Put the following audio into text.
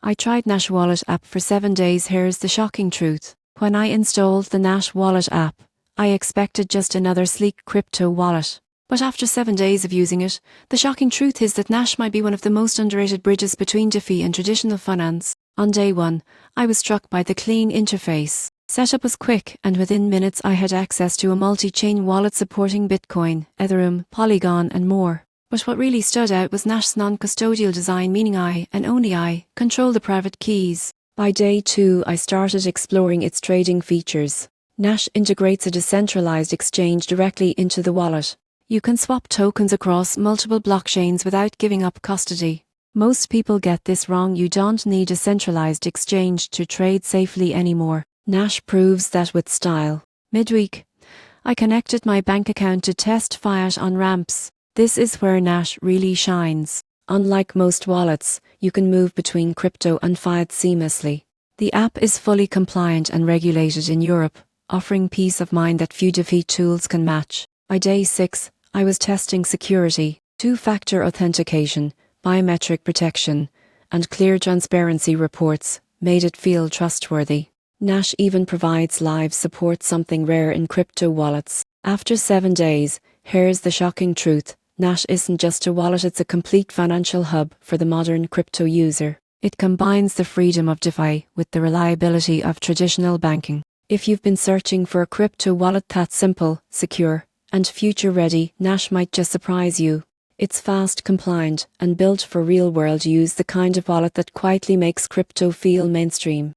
I tried Nash Wallet app for 7 days. Here's the shocking truth. When I installed the Nash Wallet app, I expected just another sleek crypto wallet. But after 7 days of using it, the shocking truth is that Nash might be one of the most underrated bridges between DeFi and traditional finance. On day one, I was struck by the clean interface. Setup was quick, and within minutes I had access to a multi-chain wallet supporting Bitcoin, Ethereum, Polygon and more. But what really stood out was Nash's non-custodial design, meaning I, and only I, control the private keys. By day 2, I started exploring its trading features. Nash integrates a decentralized exchange directly into the wallet. You can swap tokens across multiple blockchains without giving up custody. Most people get this wrong. You don't need a centralized exchange to trade safely anymore. Nash proves that with style. Midweek, I connected my bank account to test fiat on ramps. This is where Nash really shines. Unlike most wallets, you can move between crypto and fiat seamlessly. The app is fully compliant and regulated in Europe, offering peace of mind that few DeFi tools can match. By day 6, I was testing security, two-factor authentication, biometric protection, and clear transparency reports made it feel trustworthy. Nash even provides live support, something rare in crypto wallets. After 7 days, here's the shocking truth. Nash isn't just a wallet, it's a complete financial hub for the modern crypto user. It combines the freedom of DeFi with the reliability of traditional banking. If you've been searching for a crypto wallet that's simple, secure, and future-ready, Nash might just surprise you. It's fast, compliant, and built for real-world use, the kind of wallet that quietly makes crypto feel mainstream.